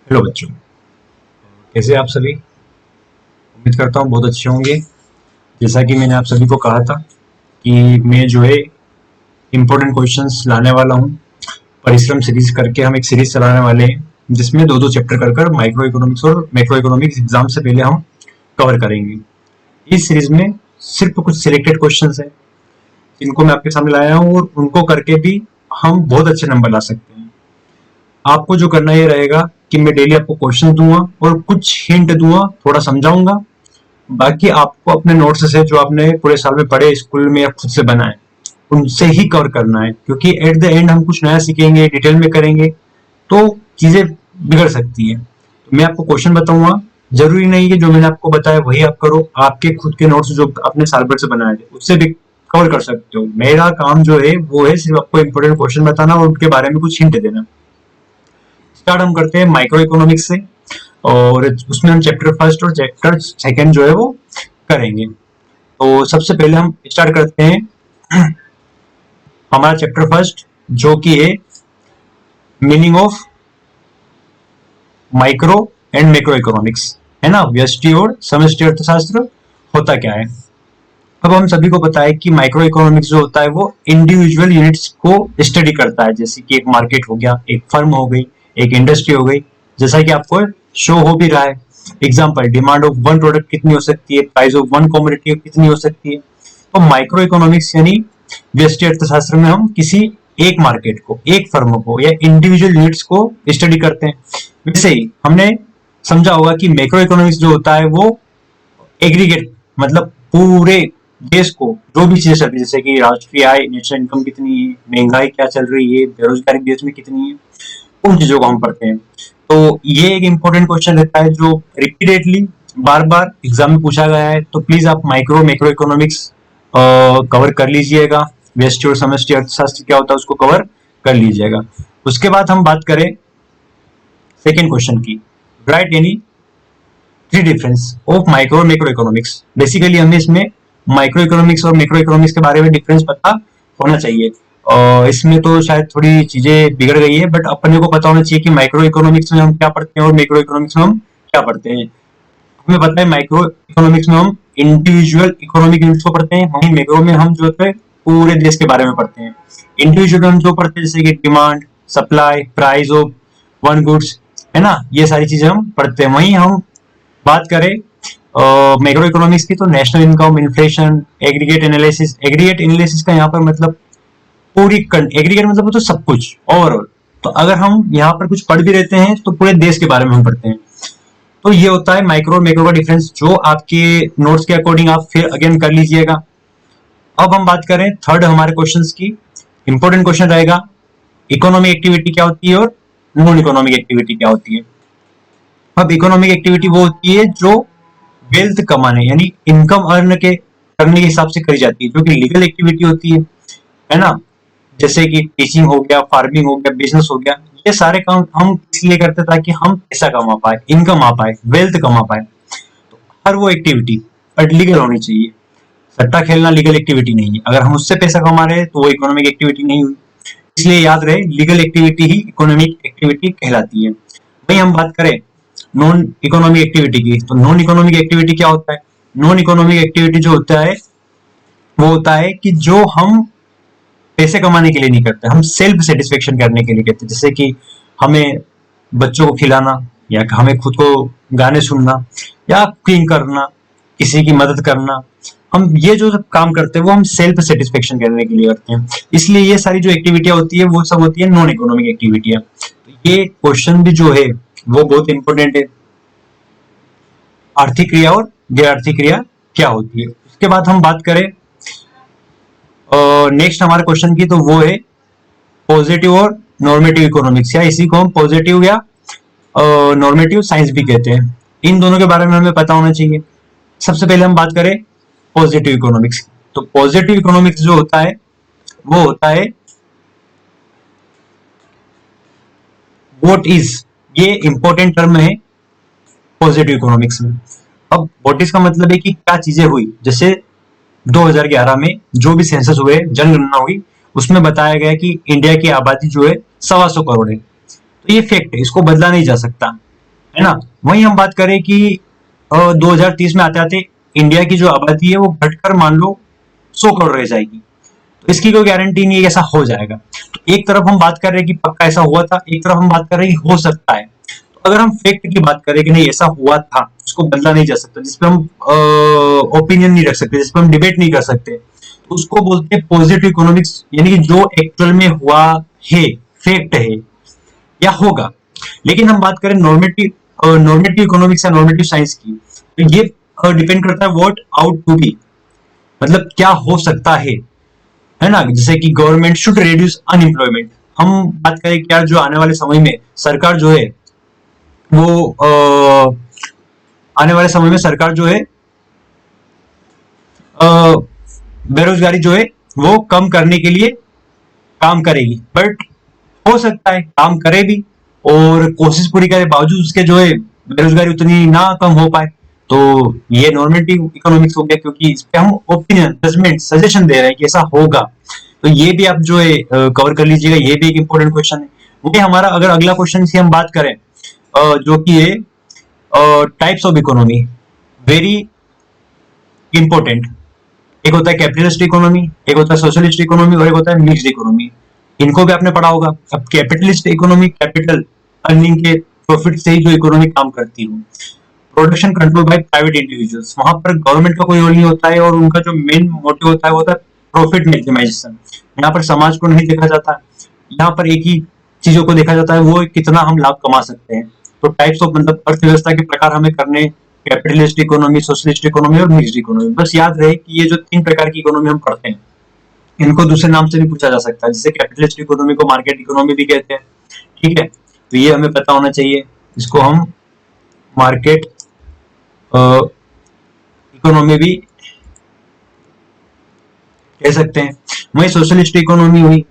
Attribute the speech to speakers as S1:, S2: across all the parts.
S1: Hello बच्चों, कैसे आप सभी। उम्मीद करता हूँ बहुत अच्छे होंगे। जैसा कि मैंने आप सभी को कहा था कि मैं जो है इम्पोर्टेंट क्वेश्चंस लाने वाला हूँ। परिश्रम सीरीज करके हम एक सीरीज चलाने वाले हैं जिसमें दो दो चैप्टर कर कर माइक्रो इकोनॉमिक्स और मैक्रो इकोनॉमिक्स एग्जाम से पहले हम कवर करेंगे। इस सीरीज में सिर्फ कुछ सिलेक्टेड क्वेश्चंस हैं जिनको मैं आपके सामने लाया हूँ और उनको करके भी हम बहुत अच्छे नंबर ला सकते हैं। आपको जो करना ये रहेगा कि मैं डेली आपको क्वेश्चन दूंगा और कुछ हिंट दूंगा, थोड़ा समझाऊंगा। बाकी आपको अपने नोट्स से जो आपने पूरे साल में पढ़े स्कूल में या खुद से बनाए उनसे ही कवर करना है, क्योंकि एट द एंड हम कुछ नया सीखेंगे, डिटेल में करेंगे तो चीजें बिगड़ सकती है। तो मैं आपको क्वेश्चन बताऊंगा, जरूरी नहीं कि जो मैंने आपको बताया वही आप करो। आपके खुद के नोट्स जो आपने साल भर से बनाए थे उससे भी कवर कर सकते हो। मेरा काम जो है वो है सिर्फ आपको इंपॉर्टेंट क्वेश्चन बताना और उनके बारे में कुछ हिंट देना। स्टार्ट हम करते हैं माइक्रो इकोनॉमिक्स से और उसमें हम चैप्टर फर्स्ट और चैप्टर सेकंड जो है वो करेंगे। तो सबसे पहले हम स्टार्ट करते हैं हमारा चैप्टर फर्स्ट, जो कि है meaning of micro and macro economics, है ना। व्यष्टि और समष्टि अर्थशास्त्र होता क्या है। अब हम सभी को पता है कि माइक्रो इकोनॉमिक्स जो होता है वो इंडिविजुअल यूनिट्स को स्टडी करता है, जैसे कि एक मार्केट हो गया, एक फर्म हो गई, एक इंडस्ट्री हो गई, जैसा कि आपको शो हो भी रहा है। Example, demand of one product कितनी हो सकती है, प्राइस ऑफ वन कमोडिटी कितनी हो सकती है। तो माइक्रो इकोनॉमिक्स यानी व्यष्टि अर्थशास्त्र में हम किसी एक मार्केट को, एक फर्म को या इंडिविजुअल यूनिट्स को स्टडी करते हैं। वैसे ही हमने समझा होगा कि मैक्रो इकोनॉमिक्स जो होता है वो एग्रीगेट, मतलब पूरे देश को जो भी चीजें चल रही है, जैसे कि राष्ट्रीय आय, नेशनल इनकम कितनी है, महंगाई क्या चल रही है, बेरोजगारी देश में कितनी है, उन चीजों को हम पढ़ते हैं। तो ये एक इंपॉर्टेंट क्वेश्चन रहता है जो रिपीटेडली बार बार एग्जाम में पूछा गया है। तो प्लीज आप माइक्रो मैक्रो इकोनॉमिक्स कवर कर लीजिएगा। व्यष्टि और समष्टि अर्थशास्त्र क्या होता है उसको कवर कर लीजिएगा। उसके बाद हम बात करें सेकेंड क्वेश्चन की, right any three difference of micro और मैक्रो इकोनॉमिक्स। बेसिकली हमें इसमें माइक्रो इकोनॉमिक्स और मैक्रो इकोनॉमिक्स के बारे में डिफरेंस पता होना चाहिए। इसमें तो शायद थोड़ी चीजें बिगड़ गई है, बट अपने को पता होना चाहिए कि माइक्रो इकोनॉमिक्स में हम क्या पढ़ते हैं और मैक्रो इकोनॉमिक्स में हम क्या पढ़ते हैं। हमें पता है माइक्रो इकोनॉमिक्स में हम इंडिविजुअल इकोनॉमिक यूनिट्स को पढ़ते हैं, वहीं मैक्रो में हम जो है पूरे देश के बारे में पढ़ते हैं। इंडिविजुअल हम जो पढ़ते हैं जैसे कि demand, supply, price of one goods, है ना, ये सारी चीजें हम पढ़ते हैं। वहीं हम बात करें मैक्रो इकोनॉमिक्स की तो national income, inflation, aggregate analysis. Aggregate analysis का यहाँ पर मतलब पूरी एग्रीगेट मतलब वो तो सब कुछ ओवरऑल। तो अगर हम यहाँ पर कुछ पढ़ भी रहते हैं तो पूरे देश के बारे में हम पढ़ते हैं। तो ये होता है माइक्रो और मैक्रो का डिफरेंस, जो आपके नोट्स के अकॉर्डिंग आप फिर अगेन कर लीजिएगा। अब हम बात करें थर्ड हमारे क्वेश्चंस की। इंपॉर्टेंट क्वेश्चन रहेगा, इकोनॉमिक एक्टिविटी क्या होती है और नॉन इकोनॉमिक एक्टिविटी क्या होती है। अब इकोनॉमिक एक्टिविटी वो होती है जो वेल्थ कमाने यानी इनकम अर्न के करने के हिसाब से करी जाती है, जो कि लीगल एक्टिविटी होती है ना। जैसे कि टीचिंग हो गया, फार्मिंग हो गया, बिजनेस हो गया, ये सारे काम हम इसलिए करते हैं ताकि हम पैसा कमा पाए, इनकम आ पाए, वेल्थ कमा पाए। तो हर वो एक्टिविटी बट लीगल होनी चाहिए। सट्टा खेलना लीगल एक्टिविटी नहीं है, अगर हम उससे पैसा कमा रहे हैं तो वो इकोनॉमिक एक्टिविटी नहीं हुई। इसलिए याद रहे, लीगल एक्टिविटी ही इकोनॉमिक एक्टिविटी कहलाती है। वही हम बात करें नॉन इकोनॉमिक एक्टिविटी की, तो नॉन इकोनॉमिक एक्टिविटी क्या होता है। नॉन इकोनॉमिक एक्टिविटी जो होता है वो होता है कि जो हम पैसे कमाने के लिए नहीं करते, हम सेल्फ सेटिस्फेक्शन करने के लिए करते हैं। जैसे कि हमें बच्चों को खिलाना, या हमें खुद को गाने सुनना, या कुकिंग करना, किसी की मदद करना, हम ये जो सब काम करते हैं वो हम सेल्फ सेटिस्फेक्शन करने के लिए करते हैं। इसलिए ये सारी जो एक्टिविटियां होती है वो सब होती है नॉन इकोनॉमिक एक्टिविटियां। तो ये क्वेश्चन भी जो है वो बहुत इंपॉर्टेंट है। आर्थिक क्रिया और गैर आर्थिक क्रिया क्या होती है। उसके बाद हम बात करें नेक्स्ट हमारे क्वेश्चन की, तो वो है पॉजिटिव और नॉर्मेटिव इकोनॉमिक्स, या इसी को हम पॉजिटिव या नॉर्मेटिव साइंस भी कहते हैं। इन दोनों के बारे में हमें पता होना चाहिए। सबसे पहले हम बात करें पॉजिटिव इकोनॉमिक्स। तो पॉजिटिव इकोनॉमिक्स जो होता है वो होता है व्हाट इज, ये इंपॉर्टेंट टर्म है पॉजिटिव इकोनॉमिक्स में। अब व्हाट इज का मतलब है कि क्या चीजें हुई। जैसे 2011 में जो भी सेंसस हुए, जनगणना हुई, उसमें बताया गया कि इंडिया की आबादी जो है 125 करोड़ है। तो ये फैक्ट है, इसको बदला नहीं जा सकता। है ना। वहीं हम बात करें कि 2030 में आते आते इंडिया की जो आबादी है वो घटकर मान लो 100 करोड़ रह जाएगी। तो इसकी कोई गारंटी नहीं है कि ऐसा हो जाएगा। तो एक तरफ हम बात कर रहे हैं कि पक्का ऐसा हुआ था, एक तरफ हम बात कर रहे हैं कि हो सकता है। तो अगर हम फैक्ट की बात करें कि नहीं ऐसा हुआ था, उसको बदला नहीं जा सकता, जिसपे हम ओपिनियन नहीं रख सकते, जिसपे हम डिबेट नहीं कर सकते, तो उसको बोलते हैं पॉजिटिव इकोनॉमिक्स, यानी कि जो एक्चुअल में हुआ है, फैक्ट है या होगा। लेकिन हम बात करें नॉर्मेटिव इकोनॉमिक्स या नॉर्मेटिव साइंस की, तो ये डिपेंड करता है व्हाट आउट टू बी, मतलब क्या हो सकता है ना। जैसे कि गवर्नमेंट शुड रिड्यूस अनएम्प्लॉयमेंट। हम बात करें कि यार जो आने वाले समय में सरकार जो है वो आने वाले समय में सरकार जो है बेरोजगारी जो है वो कम करने के लिए काम करेगी, बट हो सकता है काम करे भी और कोशिश पूरी करे, बावजूद उसके जो है बेरोजगारी उतनी ना कम हो पाए। तो ये नॉर्मेटिव इकोनॉमिक्स हो गया, क्योंकि इस पे हम ओपिनियन, जजमेंट, सजेशन दे रहे हैं कि ऐसा होगा। तो ये भी आप जो है कवर कर लीजिएगा, ये भी एक इंपॉर्टेंट क्वेश्चन है। वही हमारा अगर अगला क्वेश्चन की हम बात करें जो कि है types of economy, very important. एक होता है कैपिटलिस्ट इकोनॉमी, एक होता है सोशलिस्ट इकोनॉमी और एक होता है मिक्स्ड इकोनॉमी। इनको भी आपने पढ़ा होगा। अब कैपिटलिस्ट इकोनॉमी, कैपिटल अर्निंग के प्रॉफिट से ही जो इकोनॉमी काम करती है, production control by private individuals, वहां पर गवर्नमेंट का कोई रोल नहीं होता है और उनका जो मेन मोटिव होता है वो होता है प्रॉफिट मैक्सिमाइजेशन। यहाँ पर समाज को नहीं देखा जाता, यहाँ पर एक ही चीजों को देखा जाता है, वो कितना हम लाभ कमा सकते हैं। तो टाइप्स ऑफ मतलब अर्थव्यवस्था के प्रकार हमें करने, कैपिटलिस्ट इकोनॉमी, सोशलिस्ट इकोनॉमी और मिक्स्ड इकोनॉमी। बस याद रहे कि ये जो 3 प्रकार की इकोनॉमी हम पढ़ते हैं, इनको दूसरे नाम से भी पूछा जा सकता है। जैसे कैपिटलिस्ट इकोनॉमी को मार्केट इकोनॉमी भी कहते हैं, ठीक है। तो ये हमें पता होना चाहिए, इसको हम मार्केट इकोनॉमी भी कह सकते हैं। वही सोशलिस्ट इकोनॉमी हुई,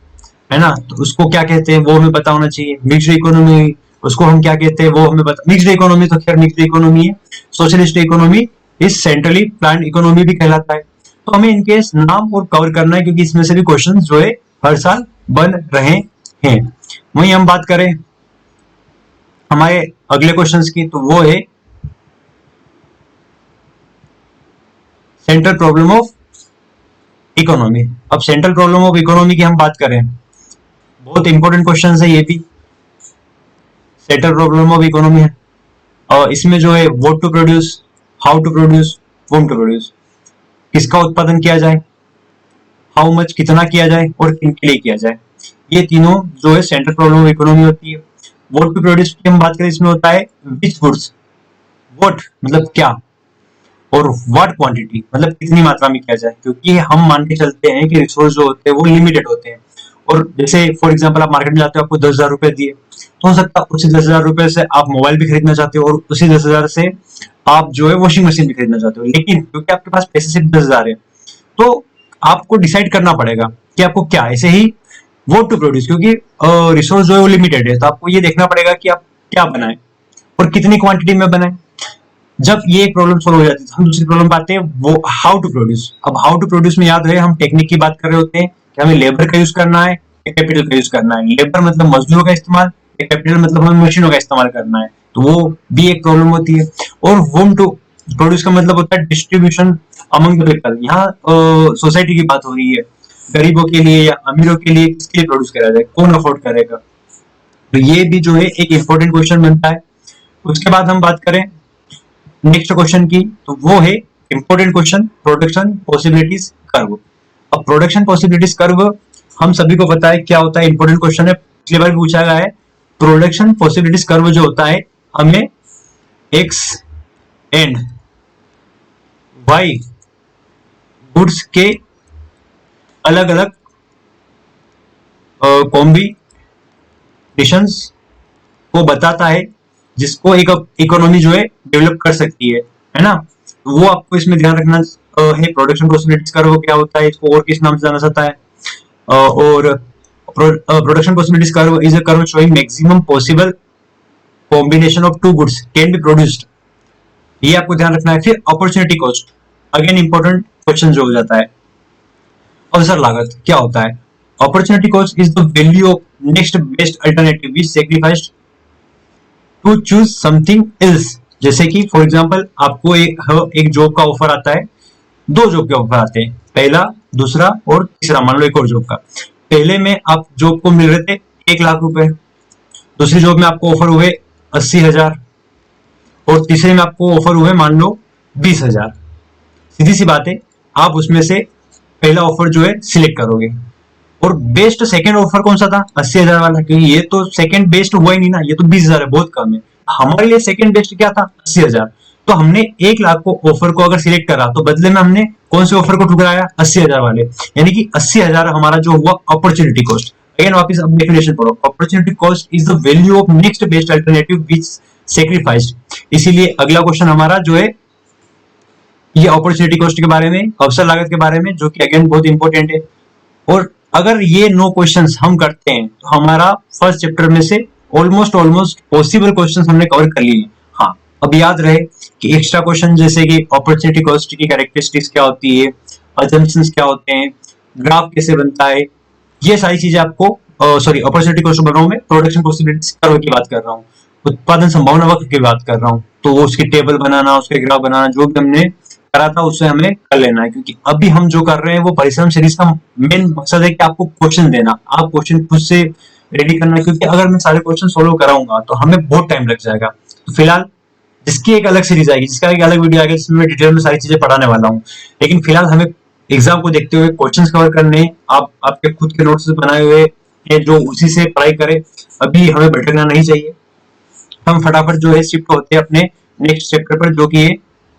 S1: है ना, तो उसको क्या कहते हैं वो हमें पता होना चाहिए। मिक्स्ड इकोनॉमी हुई, उसको हम क्या कहते हैं वो हमें पता। मिक्स्ड इकोनॉमी तो खैर मिक्स्ड इकोनॉमी है, सोशलिस्ट इकोनॉमी इस सेंट्रली प्लान्ड इकोनॉमी भी कहलाता है। तो हमें इनके नाम और कवर करना है, क्योंकि इसमें से भी क्वेश्चन जो है हर साल बन रहे हैं। वहीं हम बात करें हमारे अगले क्वेश्चंस की, तो वो है सेंट्रल प्रॉब्लम ऑफ इकोनॉमी। अब सेंट्रल प्रॉब्लम ऑफ इकोनॉमी की हम बात करें, बहुत इंपॉर्टेंट क्वेश्चन है ये भी। सेंट्रल प्रॉब्लम ऑफ इकोनॉमी है और इसमें जो है what to produce, how to produce, whom to produce, किसका उत्पादन किया जाए, हाउ मच कितना किया जाए और किन के लिए किया जाए, ये तीनों जो है सेंट्रल प्रॉब्लम ऑफ इकोनॉमी होती है। व्हाट टू प्रोड्यूस की हम बात करें, इसमें होता है विच गुड्स, व्हाट मतलब क्या, और व्हाट क्वांटिटी मतलब कितनी मात्रा में किया जाए, क्योंकि हम मान के चलते हैं कि रिसोर्स जो होते हैं वो लिमिटेड होते हैं। और जैसे फॉर एग्जांपल आप मार्केट में जाते हो, आपको 10,000 रुपए दिए, तो हो सकता है उसी 10,000 रुपए से आप मोबाइल भी खरीदना चाहते हो और उसी 10,000 से आप जो है वॉशिंग मशीन भी खरीदना चाहते हो। लेकिन क्योंकि आपके पास पैसे सिर्फ 10,000 है, तो आपको डिसाइड करना पड़ेगा कि आपको क्या, ऐसे ही वोट टू प्रोड्यूस, क्योंकि रिसोर्स जो है वो लिमिटेड है, तो आपको ये देखना पड़ेगा कि आप क्या बनाएं और कितनी क्वांटिटी में बनाएं। जब ये एक प्रॉब्लम सॉल्व हो जाती है, हम दूसरी प्रॉब्लम पाते हैं, वो हाउ टू प्रोड्यूस। अब हाउ टू प्रोड्यूस में याद रहे हम टेक्निक की बात कर रहे होते हैं कि हमें लेबर का यूज करना है या कैपिटल का यूज करना है। लेबर मतलब मजदूरों का इस्तेमाल, या कैपिटल मतलब हमें मशीनों का इस्तेमाल करना है, तो वो भी एक प्रॉब्लम होती है। और होम टू प्रोड्यूस का मतलब होता है डिस्ट्रीब्यूशन अमंग द पीपल। यहाँ सोसाइटी की बात हो रही है, गरीबों के लिए या अमीरों के लिए किसके लिए प्रोड्यूस करा जाए, कौन अफोर्ड करेगा। तो ये भी जो है एक इंपॉर्टेंट क्वेश्चन बनता है। उसके बाद हम बात करें नेक्स्ट क्वेश्चन की, तो वो है important question, production possibilities curve. अब प्रोडक्शन पॉसिबिलिटीज कर्व हम सभी को पता है क्या होता है, इंपॉर्टेंट क्वेश्चन है, पिछली बार भी पूछा गया है। प्रोडक्शन पॉसिबिलिटीज कर्व जो होता है, हमें एक्स एंड वाई गुड्स के अलग अलग कॉम्बिनेशंस को बताता है, जिसको एक इकोनॉमी जो है डेवलप कर सकती है ना। तो वो आपको इसमें ध्यान रखना है। प्रोडक्शन पॉसिबिलिटीज कर्व क्या होता है, इसको और किस नाम से जाना जाता है, और production possibilities curve is a curve showing maximum possible combination of two goods can be produced, ये आपको ध्यान रखना है। फिर opportunity cost, again important question जो हो जाता है। अवसर लागत क्या होता है, opportunity cost is the value of next best alternative which sacrificed to choose something else. जैसे कि फॉर एग्जांपल आपको एक जॉब का ऑफर आता है, दो जॉब के ऑफर आते हैं, पहला, दूसरा और तीसरा, मान लो एक और जॉब का। पहले में आप जॉब को मिल रहे थे 1 लाख रुपए, दूसरी जॉब में आपको ऑफर हुए 80,000 और तीसरे में आपको ऑफर हुए मान लो 20,000। सीधी सी बात है, आप उसमें से पहला ऑफर जो है सिलेक्ट करोगे। और बेस्ट सेकंड ऑफर कौन सा था? 80,000 वाला, क्योंकि ये तो सेकंड बेस्ट हुआ ही नहीं ना, ये तो 20,000 है, बहुत कम है। हमारे लिए सेकंड बेस्ट क्या था? 80,000। तो हमने 1 लाख को ऑफर को अगर सिलेक्ट करा तो बदले में हमने कौन से ऑफर को ठुकराया? 80,000 वाले। यानी कि 80,000 हमारा जो हुआ अपॉर्चुनिटी कॉस्ट। अगेन वापस अब डेफिनेशन पढ़ो, opportunity cost is the value of next best alternative which sacrificed. इसीलिए अगला क्वेश्चन हमारा जो है ये अपॉर्चुनिटी कॉस्ट के बारे में, अवसर लागत के बारे में, जो कि अगेन बहुत इंपॉर्टेंट है। और अगर ये 9 क्वेश्चंस हम करते हैं तो हमारा फर्स्ट चैप्टर में से ऑलमोस्ट पॉसिबल क्वेश्चंस हमने कवर कर लिए। हाँ, अब याद रहे कि एक्स्ट्रा क्वेश्चन जैसे कि अपॉर्चुनिटी कॉस्ट की कैरेक्टरिस्टिक्स क्या होती है, अजम्पशंस क्या होते हैं, ग्राफ कैसे बनता है, ये सारी चीजें आपको सॉरी अपॉर्चुनिटी कॉस्ट बन रहा हूं मैं, प्रोडक्शन पॉसिबिलिटीज कर्व की बात कर रहा हूँ, उत्पादन संभावना वक्र की बात कर रहा हूँ। तो वो उसकी टेबल बनाना, उसके ग्राफ बनाना, जो भी हमने करा था उससे हमें कर लेना है, क्योंकि अभी हम जो कर रहे हैं वो परिश्रम सीरीज का मेन मकसद है कि आपको क्वेश्चन देना, आप क्वेश्चन खुद से रेडी करना। क्योंकि अगर मैं सारे क्वेश्चन सोल्व कराऊंगा तो हमें बहुत टाइम लग जाएगा। तो फिलहाल जिसकी एक अलग सीरीज आएगी, जिसका एक अलग वीडियो आएगा, जिसमें मैं डिटेल में सारी चीजें पढ़ाने वाला हूँ। लेकिन फिलहाल हमें एग्जाम को देखते हुए क्वेश्चंस कवर करने, आप आपके खुद के नोट्स बनाए हुए हैं जो उसी से पढ़ाई करें। अभी हमें भटकना नहीं चाहिए, हम फटाफट जो है शिफ्ट होते हैं अपने नेक्स्ट चैप्टर पर, जो कि है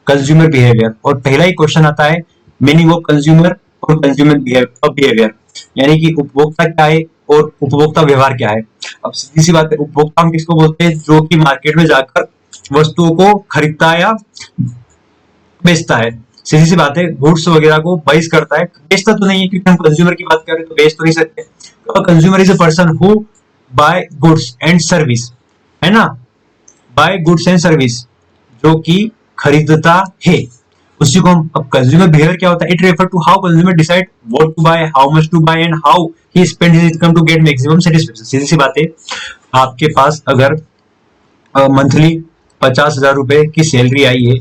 S1: कंज्यूमर बिहेवियर। और पहला ही क्वेश्चन आता है मीनिंग ऑफ कंज्यूमर और कंज्यूमर बिहेवियर, यानी कि उपभोक्ता क्या है और उपभोक्ता व्यवहार क्या है। अब सीधी सी बात है, उपभोक्ता हम किसको बोलते हैं? जो कि मार्केट में जाकर वस्तुओं को खरीदता है या बेचता है। सीधी सी बात है, गुड्स वगैरह को बाइज करता है, बेचता तो नहीं है, क्योंकि हम कंज्यूमर की बात कर रहे हैं तो बेच तो नहीं सकते। तो consumer is a person who buy goods and service, है ना, बाय गुड्स एंड सर्विस, जो कि खरीदता है, उसी को हम। अब कंज्यूमर बिहेवियर क्या होता है? It refer to how consumer decide what to buy, how much to buy and how he spend his income to get maximum satisfaction. सीधी सी बात है, आपके पास अगर मंथली 50,000 रुपए की सैलरी आई है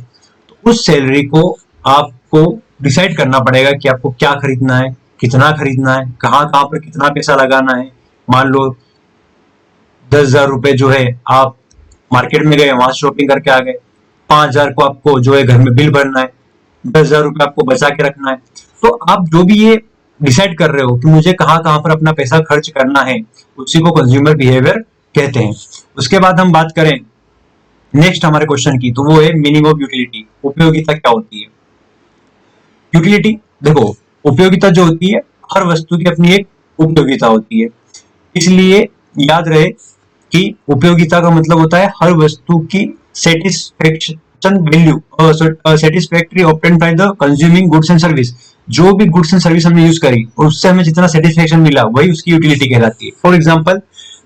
S1: तो उस सैलरी को आपको डिसाइड करना पड़ेगा कि आपको क्या खरीदना है, कितना खरीदना है, कहाँ कहाँ पर कितना पैसा लगाना है। मान लो 10,000 रुपए जो है आप मार्केट में गए, वहां शॉपिंग करके आ गए, 5,000 को आपको जो है घर में बिल भरना है, 10,000 रुपए आपको बचा के रखना है। तो आप जो भी ये डिसाइड कर रहे हो कि मुझे कहाँ कहाँ पर अपना पैसा खर्च करना है, उसी को कंज्यूमर बिहेवियर कहते हैं। उसके बाद हम बात करें नेक्स्ट हमारे क्वेश्चन की, तो वो है मीनिंग ऑफ यूटिलिटी, उपयोगिता क्या होती है। यूटिलिटी देखो, उपयोगिता जो होती है, हर वस्तु की अपनी एक उपयोगिता होती है। इसलिए याद रहे कि उपयोगिता का मतलब होता है हर वस्तु की satisfaction value, satisfactory obtained by the consuming goods and service. जो भी गुड्स एंड सर्विस हमने यूज करी और उससे हमें जितना सेटिस्फेक्शन मिला वही उसकी यूटिलिटी कहलाती है। फॉर एग्जाम्पल,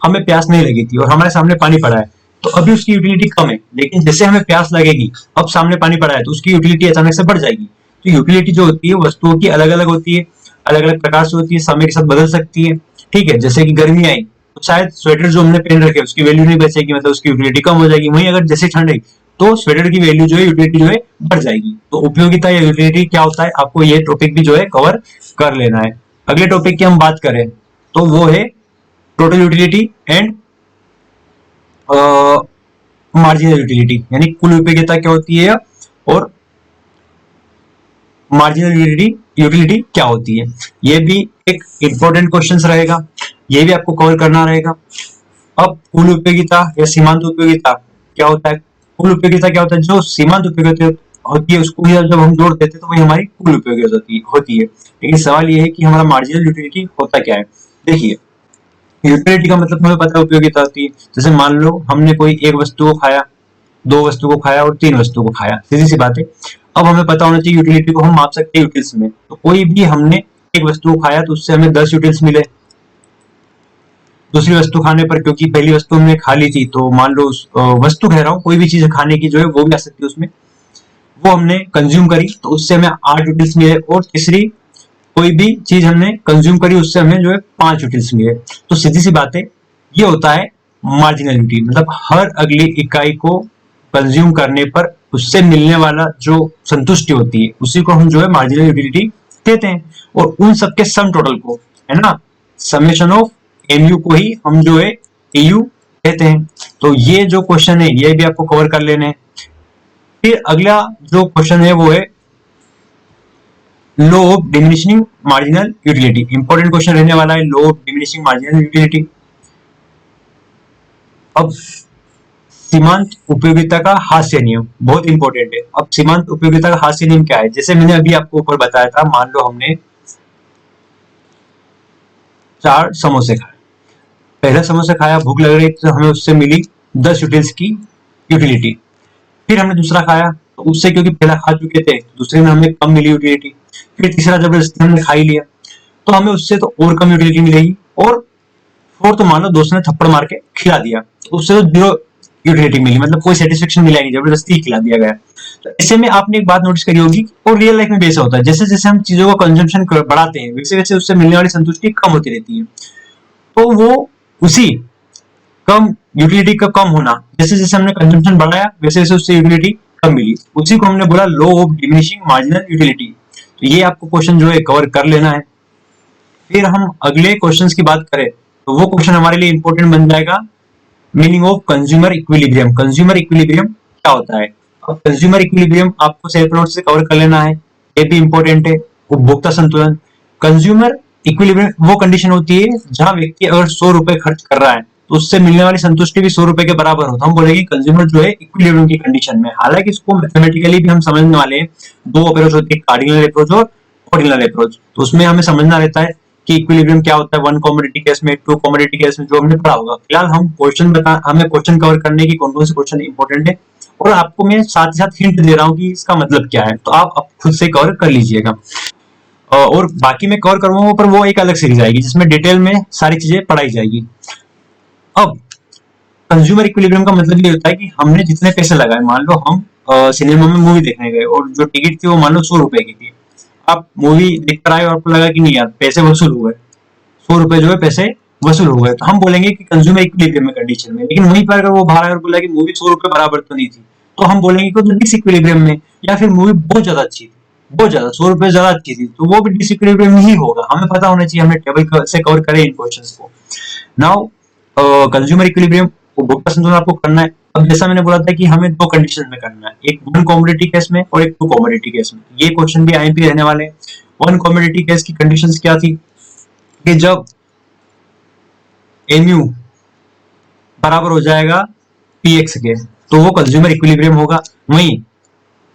S1: हमें प्यास नहीं लगी थी और हमारे सामने पानी पड़ा है, तो अभी उसकी यूटिलिटी कम है, लेकिन जैसे हमें प्यास लगेगी, अब सामने पानी पड़ा है, तो उसकी यूटिलिटी अचानक से बढ़ जाएगी। तो यूटिलिटी जो होती है वस्तुओं की अलग अलग होती है, अलग अलग प्रकार से होती है, समय के साथ बदल सकती है। ठीक है, जैसे कि गर्मी आई तो शायद स्वेटर जो हमने पहन रखे उसकी वैल्यू नहीं बचेगी, मतलब उसकी यूटिलिटी कम हो जाएगी। वहीं अगर जैसे ठंड आई तो स्वेटर की वैल्यू जो है, यूटिलिटी जो है बढ़ जाएगी। तो उपयोगिता या यूटिलिटी क्या होता है, आपको ये टॉपिक भी जो है कवर कर लेना है। अगले टॉपिक की हम बात करें तो वो है total utility and marginal utility, यानी कुल उपयोगिता क्या होती है और मार्जिनल यूटिलिटी क्या होती है। ये भी एक इंपॉर्टेंट क्वेश्चन रहेगा, ये भी आपको कवर करना रहेगा। अब कुल उपयोगिता या सीमांत उपयोगिता क्या होता है? कुल उपयोगिता क्या होता है? जो सीमांत उपयोगिता होती है उसको जब हम जोड़ देते हैं तो वही हमारी कुल उपयोगिता होती है। लेकिन सवाल ये है कि हमारा मार्जिनल यूटिलिटी होता क्या है। देखिए, यूटिलिटी का मतलब हमें पता है उपयोगिता होती है। जैसे मान लो हमने कोई एक वस्तु को खाया, दो वस्तु को खाया और तीन वस्तु को खाया, सीधी सी बात है। अब हमें पता होना चाहिए यूटिलिटी को हम माप सकते हैं यूटिल्स में। तो कोई भी हमने एक वस्तु को खाया तो उससे हमें 10 यूटिल्स मिले। दूसरी वस्तु खाने पर, क्योंकि पहली वस्तु हमने खा ली थी, तो मान लो वस्तु कह रहा हूँ, कोई भी चीज खाने की जो है वो भी आ सकती है उसमें, वो हमने कंज्यूम करी तो उससे हमें 8 यूटिल्स मिले। और तीसरी कोई भी चीज हमने कंज्यूम करी उससे हमें जो है 5 यूटिल्स मिले। तो सीधी सी बात है, ये होता है मार्जिनल यूटिलिटी, मतलब हर अगली इकाई को कंज्यूम करने पर उससे मिलने वाला जो संतुष्टि होती है उसी को हम जो है मार्जिनल यूटिलिटी कहते हैं। और उन सबके सम टोटल को, है ना, समेशन ऑफ एमयू को ही हम जो है एयू कहते हैं। तो ये जो क्वेश्चन है ये भी आपको कवर कर लेने हैं। फिर अगला जो क्वेश्चन है वो है law of diminishing marginal utility. Important question रहने वाला है law of diminishing marginal utility. अब सीमांत उपयोगिता का हास्य नियम बहुत इंपॉर्टेंट है। अब सीमांत उपयोगिता का हास्य नियम क्या है? जैसे मैंने अभी आपको ऊपर बताया था, मान लो हमने 4 समोसे खाए, पहला समोसा खाया, भूख लग रही तो हमें उससे मिली 10 यूटिल्स की यूटिलिटी। फिर हमने दूसरा खाया तो उससे, क्योंकि पहला खा चुके थे, दूसरे में हमें कम मिली यूटिलिटी। फिर तीसरा जबरदस्ती हमने खा ही लिया तो हमें उससे तो और कम यूटिलिटी मिलेगी। और फोर्थ, मान लो दोस्त ने थप्पड़ मार के खिला दिया तो उससे तो 0 यूटिलिटी मिली, मतलब कोई सेटिस्फेक्शन मिला नहीं, जबरदस्ती ही खिला दिया गया। तो ऐसे में आपने एक बात नोटिस करी होगी और रियल लाइफ में भी ऐसा होता है, जैसे जैसे हम चीजों का कंजम्पशन बढ़ाते हैं वैसे वैसे उससे मिलने वाली संतुष्टि कम होती रहती है। तो वो उसी कम यूटिलिटी का कम होना, जैसे जैसे हमने कंजम्पशन बढ़ाया वैसे वैसे उससे यूटिलिटी कम मिली, उसी को हमने बोला law of diminishing marginal utility. तो ये आपको क्वेश्चन जो है कवर कर लेना है। फिर हम अगले क्वेश्चंस की बात करें तो वो क्वेश्चन हमारे लिए इंपॉर्टेंट बन जाएगा meaning of consumer equilibrium. Consumer equilibrium क्या होता है? अब कंज्यूमर इक्विलिब्रियम आपको सेल्फ नोट से कवर कर लेना है, ये भी इंपॉर्टेंट है। उपभोक्ता संतुलन, कंज्यूमर इक्विलिब्रियम वो कंडीशन होती है जहां व्यक्ति अगर 100 रुपए खर्च कर रहा है तो उससे मिलने वाली संतुष्टि भी 100 रुपए के बराबर हो, तो हम बोलेंगे कंज्यूमर जो है इक्विलिब्रियम की कंडीशन में। हालांकि इसको मैथमेटिकली भी हम समझने वाले हैं, 2 अप्रोच होती है, कार्डिनल अप्रोच और ऑर्डिनल अप्रोच। तो उसमें हमें समझना रहता है कि इक्विलिब्रियम क्या होता है 1 कमोडिटी केस में, 2 कमोडिटी केस में, जो हमने पढ़ा होगा। फिलहाल हम हमें क्वेश्चन कवर करने की कौन कौन से क्वेश्चन इंपॉर्टेंट है और आपको मैं साथ ही साथ हिंट दे रहा हूँ कि इसका मतलब क्या है, तो आप खुद से कवर कर लीजिएगा। और बाकी मैं कवर करूंगा पर वो एक अलग सीरीज आएगी जिसमें डिटेल में सारी चीजें पढ़ाई जाएगी। अब कंज्यूमर इक्विलिब्रियम का मतलब ये होता है कि हमने जितने पैसे लगाए, मान लो हम सिनेमा में मूवी देखने गए और जो टिकट थी वो मान लो 100 रुपए की थी। आप मूवी देख कर आए और आपको लगा कि नहीं यार पैसे वसूल हुए, 100 रुपए जो है पैसे वसूल हुए, तो हम बोलेंगे कि कंज्यूमर इक्विलिब्रियम में कंडीशन में। लेकिन वहीं पर अगर वो बाहर आकर बोला कि मूवी 100 रुपए बराबर तो नहीं थी, तो हम बोलेंगे कि डिसइक्विलिब्रियम में, या फिर मूवी बहुत ज्यादा अच्छी थी, बहुत ज्यादा 100 रुपए ज्यादा अच्छी थी, तो वो भी डिसइक्विलिब्रियम ही होगा। हमें पता होना चाहिए, हमने टेबल से कवर करें इन क्वेश्चंस को। नाउ कंज्यूमर इक्विलिब्रियम उपभोक्ता संतुलन आपको करना है। अब जैसा मैंने बोला था कि हमें 2 कंडीशन में करना है, एक 1 कमोडिटी केस में और एक 2 कमोडिटी केस में। ये क्वेश्चन भी आईएमपी रहने वाले हैं। 1 कमोडिटी केस की कंडीशंस क्या थी कि जब एमयू बराबर हो जाएगा पीएक्स के तो वो कंज्यूमर इक्विलिब्रियम होगा। वहीं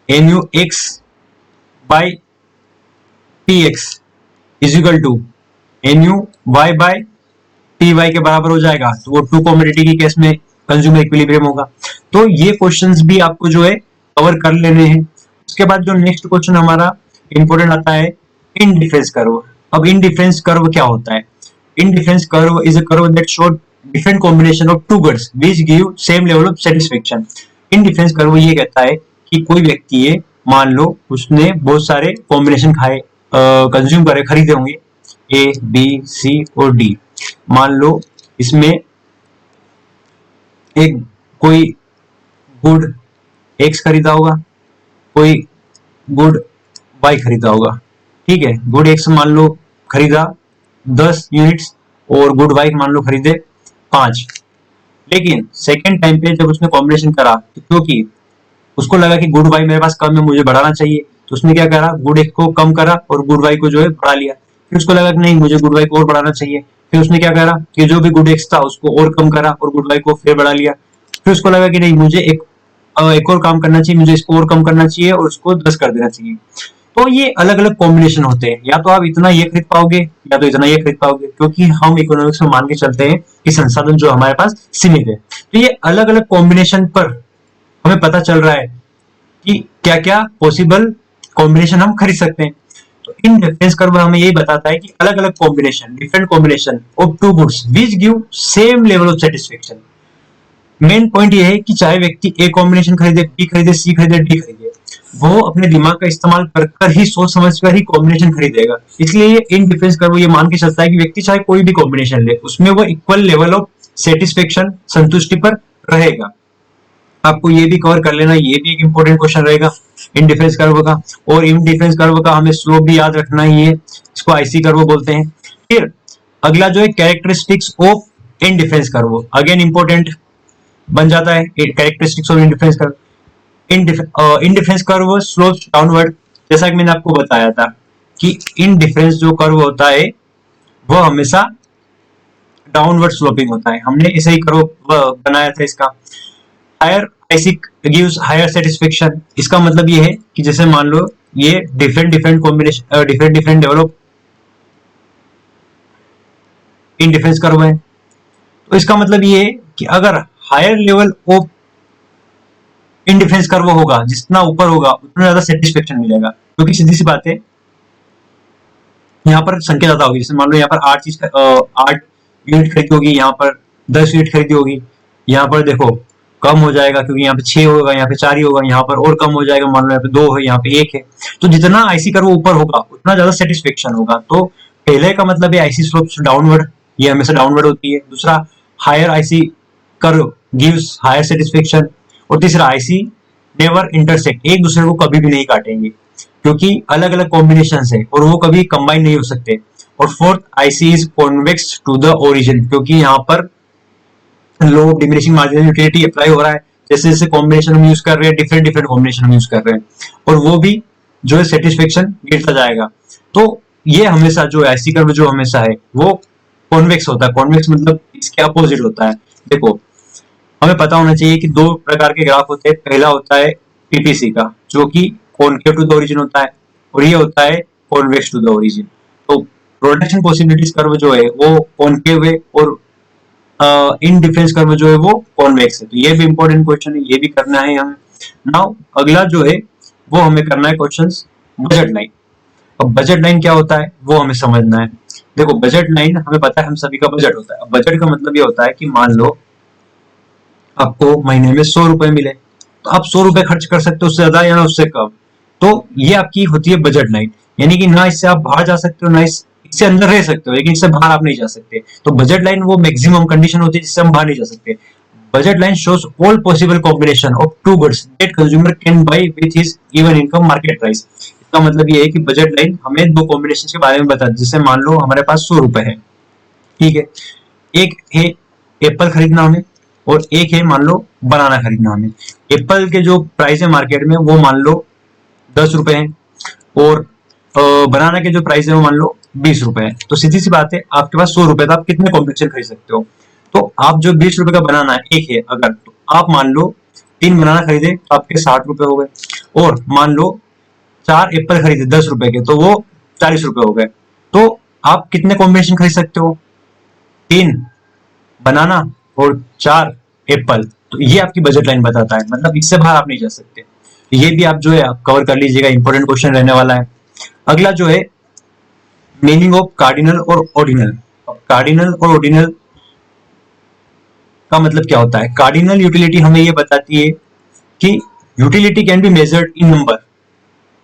S1: MU X by PX is equal to MU Y by P Y के बराबर हो जाएगा, तो वो 2 कमोडिटी की केस में कंज्यूमर इक्विलिब्रियम होगा। तो ये क्वेश्चंस भी आपको जो है कवर कर लेने हैं। उसके बाद जो नेक्स्ट क्वेश्चन हमारा इंपॉर्टेंट आता है इनडिफरेंस कर्व। अब इनडिफरेंस कर्व क्या होता है? Indifference curve is a curve that show different combination of two goods which give same level of satisfaction. Indifference curve ये कहता है कि कोई व्यक्ति है, मान लो उसने बहुत सारे कॉम्बिनेशन खाए, कंज्यूम करे, खरीदे होंगे ए बी सी और डी। मान लो इसमें एक कोई गुड एक्स खरीदा होगा, कोई गुड वाई खरीदा होगा, ठीक है। गुड एक्स मान लो खरीदा 10 यूनिट्स और गुड वाई मान लो खरीदे 5। लेकिन सेकेंड टाइम पे जब उसने कॉम्बिनेशन करा तो क्योंकि उसको लगा कि गुड वाई मेरे पास कम है, मुझे बढ़ाना चाहिए, तो उसने क्या करा, गुड एक्स को कम करा और गुड वाई को जो है बढ़ा लिया। फिर उसको लगा कि नहीं मुझे गुड वाई को और बढ़ाना चाहिए, फिर उसने क्या करा कि जो भी गुड एक्स था उसको और कम करा और गुड वाई को फिर बढ़ा लिया। फिर उसको लगा कि नहीं मुझे एक और काम करना चाहिए, मुझे इसको और कम करना चाहिए और उसको 10 कर देना चाहिए। तो ये अलग अलग कॉम्बिनेशन होते हैं, या तो आप इतना ये खरीद पाओगे या तो इतना ये खरीद पाओगे, क्योंकि हम इकोनॉमिक्स में मान के चलते हैं कि संसाधन जो हमारे पास सीमित है। तो ये अलग अलग कॉम्बिनेशन पर हमें पता चल रहा है कि क्या क्या पॉसिबल कॉम्बिनेशन हम खरीद सकते हैं। तो इन रेफरेंस कर्व हमें यही बताता है कि अलग अलग combination, different combination of two goods which give same level of satisfaction. Main point ये है कि चाहे व्यक्ति ए कॉम्बिनेशन खरीदे, बी खरीदे, सी खरीदे, डी खरीदे, वो अपने दिमाग का इस्तेमाल कर ही सोच समझ कर ही कॉम्बिनेशन खरीदेगा। इसलिए ये इन डिफरेंस कर्व ये मान के चलता है कि व्यक्ति चाहे कोई भी कॉम्बिनेशन ले उसमें वो इक्वल लेवल ऑफ सेटिस्फेक्शन संतुष्टि पर रहेगा। आपको ये भी कवर कर लेना, ये भी एक इंपॉर्टेंट क्वेश्चन रहेगा इन डिफरेंस कर्व का। और इन डिफरेंस कर्व का हमें स्लोप भी याद रखना ही है, इसको आईसी कर्व बोलते हैं। फिर अगला जो है characteristics of indifference curve, again important बन जाता है characteristics of indifference curve. In difference curve slopes downward, जैसा कि मैंने आपको बताया था कि इन डिफरेंस जो कर्व होता है वो हमेशा डाउनवर्ड स्लोपिंग होता है। हमने इसे ही कर्व बनाया था इसका। Higher IC gives higher satisfaction, इसका मतलब ये है कि जैसे मान लो ये different combination different develop indifference curve है, तो इसका मतलब ये है कि अगर higher level of indifference curve होगा, जितना ऊपर होगा उतना ज्यादा सेटिस्फेक्शन मिलेगा। क्योंकि सीधी सी बात है, यहाँ पर संख्या ज्यादा होगी। जैसे मान लो यहाँ पर 8 यूनिट खरीदी होगी, यहाँ पर 10 यूनिट खरीदी होगी, यहाँ पर देखो कम हो जाएगा क्योंकि यहाँ पे 6 होगा, यहाँ पे 4 ही होगा, यहाँ पर और कम हो जाएगा, मान लो यहाँ पे 2 है, यहाँ पे 1 है। तो जितना आईसी कर्व ऊपर होगा उतना ज्यादा सेटिस्फेक्शन होगा। तो पहले का मतलब है आईसी स्लोप्स डाउनवर्ड, ये हमेशा डाउनवर्ड होती है। दूसरा, higher IC curve gives higher satisfaction. और तीसरा, आईसी नेवर इंटरसेक्ट, एक दूसरे को कभी भी नहीं काटेंगे क्योंकि अलग अलग कॉम्बिनेशन है और वो कभी कंबाइन नहीं हो सकते। और fourth, IC is convex to the origin, क्योंकि यहाँ पर law of diminishing marginal utility apply हो रहा है। जैसे जैसे कॉम्बिनेशन हम यूज कर रहे हैं, डिफरेंट कॉम्बिनेशन हम यूज कर रहे हैं, और वो भी जो है सेटिस्फेक्शन गिरता जाएगा। तो ये हमेशा जो आईसी कर्व जो हमेशा है वो कॉन्वेक्स होता है। कॉन्वेक्स मतलब इसके अपोजिट होता है। देखो, हमें पता होना चाहिए कि दो प्रकार के ग्राफ होते हैं। पहला होता है पीपीसी का, जो कि कॉनकेव टू द ओरिजिन होता है, और ये होता है कॉन्वेक्स टू द ओरिजिन। तो प्रोडक्शन पॉसिबिलिटीज कर्व जो है वो कॉनकेव है, और इन डिफरेंस कर्व जो है वो कॉन्वेक्स है। तो ये भी इंपॉर्टेंट क्वेश्चन है, ये भी करना है हमें। नाउ अगला जो है वो हमें करना है क्वेश्चंस बजट लाइन। अब बजट लाइन क्या होता है वो हमें समझना है। देखो, बजट लाइन हमें पता है हम सभी का बजट होता है। अब बजट का मतलब ये होता है कि मान लो आपको महीने में 100 रुपए मिले, तो आप 100 रुपए खर्च कर सकते हो, उससे ज्यादा या ना उससे कम। तो ये आपकी होती है बजट लाइन, यानी कि ना इससे आप बाहर जा सकते हो ना इससे अंदर रह सकते हो, लेकिन इससे बाहर आप नहीं जा सकते। तो बजट लाइन वो मैक्सिमम कंडीशन होती है जिससे हम बाहर नहीं जा सकते। Budget line shows all possible combination of two goods that consumer can buy with his given income market price. इसका मतलब ये है कि बजट लाइन हमें दो कॉम्बिनेशन के बारे में बताती है। जैसे मान लो हमारे पास 100 रुपए है, ठीक है, एक है एप्पल खरीदना हमें, और एक है मान लो बनाना खरीदना हमें। एप्पल के जो प्राइस है मार्केट में वो मान लो 10 रुपए है, और बनाना के जो प्राइस है वो मान लो 20 रुपए है। तो सीधी सी बात है, आपके पास 100 रुपए था, आप कितने कॉम्बिनेशन खरीद सकते हो? तो आप जो 20 रुपए का बनाना है एक है अगर, तो आप मान लो 3 बनाना खरीदे तो आपके 60 रुपए हो गए, और मान लो 4 एप्पल खरीदे 10 रुपए के तो वो 40 रुपए हो गए। तो आप कितने कॉम्बिनेशन खरीद सकते हो? 3 बनाना और 4 एप्पल। तो ये आपकी बजट लाइन बताता है, मतलब इससे बाहर आप नहीं जा सकते। ये भी आप जो है कवर कर लीजिएगा, इंपॉर्टेंट क्वेश्चन रहने वाला है। अगला जो है मीनिंग ऑफ कार्डिनल और ऑर्डिनल। कार्डिनल और ऑर्डिनल का मतलब क्या होता है? कार्डिनल यूटिलिटी हमें ये बताती है कि utility can be measured in number.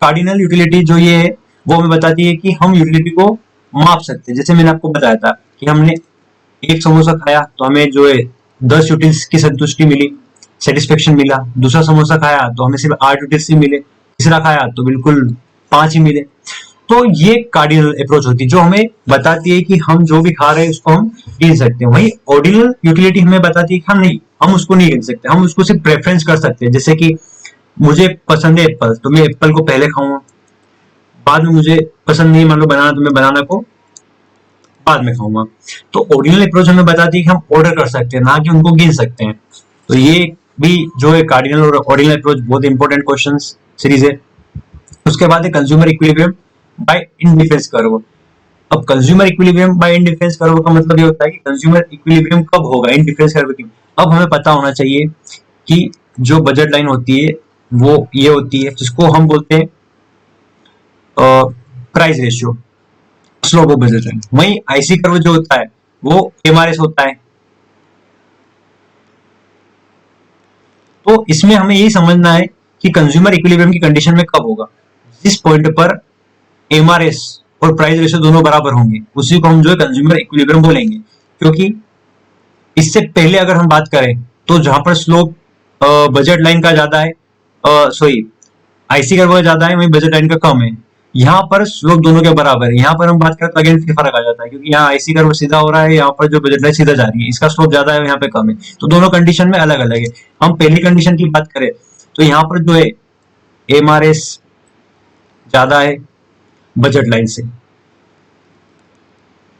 S1: Cardinal utility जो ये है वो हमें बताती है कि हम यूटिलिटी को माप सकते हैं। जैसे मैंने आपको बताया था कि हमने एक समोसा खाया तो हमें जो है 10 यूटिल्स की संतुष्टि मिली, सेटिस्फेक्शन मिला। दूसरा समोसा खाया तो हमें सिर्फ 8 यूटिल्स ही मिले। तीसरा खाया तो बिल्कुल 5 ही मिले। तो ये कार्डिनल अप्रोच होती है जो हमें बताती है कि हम जो भी खा रहे हैं उसको हम गिन सकते हैं। वही ऑर्डिनल यूटिलिटी हमें बताती है कि हम उसको नहीं गिन सकते, हम उसको सिर्फ प्रेफरेंस कर सकते हैं। जैसे कि मुझे पसंद है एप्पल, तो मैं एप्पल को पहले खाऊंगा, बाद में मुझे पसंद नहीं मान लो बनाना, तो मैं बनाना को बाद में खाऊंगा। तो ऑर्डिनल अप्रोच हमें बताती है कि हम ऑर्डर कर सकते हैं, ना कि उनको गिन सकते हैं। तो ये भी जो है कार्डिनल और ऑर्डिनल अप्रोच बहुत इंपॉर्टेंट क्वेश्चन सीरीज है। उसके बाद है consumer equilibrium by indifference curve. अब consumer equilibrium by indifference curve का मतलब ये होता है कि कंज्यूमर इक्विलिब्रियम कब होगा इंडिफरेंस कर्व की। अब हमें पता होना चाहिए कि जो बजट लाइन होती है वो ये होती है जिसको हम बोलते हैं price ratio, slope of budget line. वही आईसी कर्व जो होता है वो एमआरएस होता है। तो इसमें हमें यही समझना है कि कंज्यूमर इक्विलिब्रियम की कंडीशन में कब होगा, जिस पॉइंट पर एमआरएस और प्राइस रेशियो दोनों बराबर होंगे उसी को हम जो है कंज्यूमर इक्विलिब्रियम बोलेंगे। क्योंकि इससे पहले अगर हम बात करें तो जहां पर स्लोप बजट लाइन का ज्यादा है, सॉरी आईसी कर्व का ज्यादा है, वहीं बजट लाइन का कम है। यहाँ पर स्लोप दोनों के बराबर है। यहाँ पर हम बात करें तो अगेन फिर फर्क आ जाता है, क्योंकि यहाँ आईसी कर्व सीधा हो रहा है, यहाँ पर जो बजट लाइन सीधा जा रही है, इसका स्लोप ज्यादा है, यहाँ पे कम है। तो दोनों कंडीशन में अलग अलग है। हम पहली कंडीशन की बात करें तो यहाँ पर जो है एमआरएस ज्यादा है बजट लाइन से,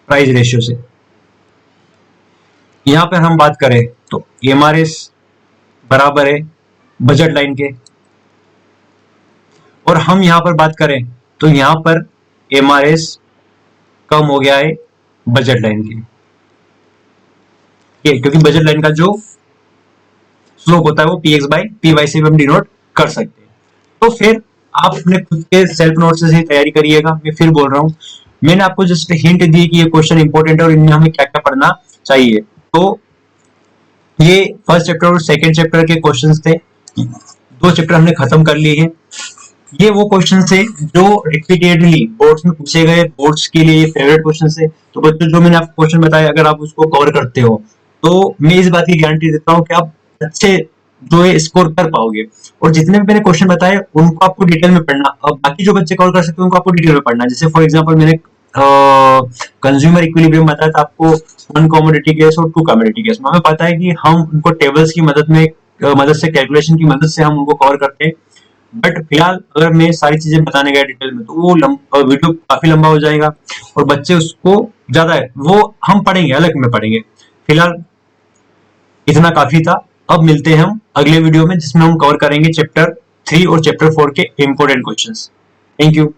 S1: प्राइस रेशियो से। यहाँ पर हम बात करें तो एमआरएस बराबर है बजट लाइन के, और हम यहाँ पर बात करें तो यहाँ पर एमआरएस कम हो गया है बजट लाइन के, क्योंकि बजट लाइन का जो स्लोप होता है वो P X by P Y से भी हम डिनोट कर सकते हैं। तो फिर आप अपने खुद के सेल्फ नोट से तैयारी करिएगा। मैं फिर बोल रहा हूँ, मैंने आपको जस्ट हिंट दी कि ये क्वेश्चन इंपॉर्टेंट है और इनमें हमें क्या क्या पढ़ना चाहिए। तो ये फर्स्ट चैप्टर और सेकंड चैप्टर के क्वेश्चंस थे, 2 चैप्टर हमने खत्म कर लिए हैं। ये वो क्वेश्चन थे जो रिपीटेडली बोर्ड्स में पूछे गए, बोर्ड्स के लिए फेवरेट क्वेश्चन है। तो बच्चों जो मैंने आपको क्वेश्चन बताया, अगर आप उसको कवर करते हो तो मैं इस बात की गारंटी देता हूँ कि आप अच्छे जो है स्कोर कर पाओगे। और जितने भी मैंने क्वेश्चन बताए उनको आपको डिटेल में पढ़ना, और बाकी जो बच्चे कवर कर सकते हैं उनको आपको डिटेल में पढ़ना। जैसे फॉर एग्जाम्पल मैंने कंज्यूमर इक्विलिब्रियम बताया था आपको 1 कमोडिटी केस और 2 कमोडिटी केस में। हमें पता है कि हम उनको टेबल्स की मदद से कैलकुलेशन की मदद से हम उनको कवर करते हैं। बट फिलहाल अगर मैं सारी चीजें बताने गया डिटेल में तो वो वीडियो काफी लंबा हो जाएगा और बच्चे उसको ज्यादा है वो हम पढ़ेंगे, अलग में पढ़ेंगे। फिलहाल इतना काफी था। अब मिलते हैं हम अगले वीडियो में जिसमें हम कवर करेंगे चैप्टर 3 और चैप्टर 4 के इंपोर्टेंट क्वेश्चंस। Thank you.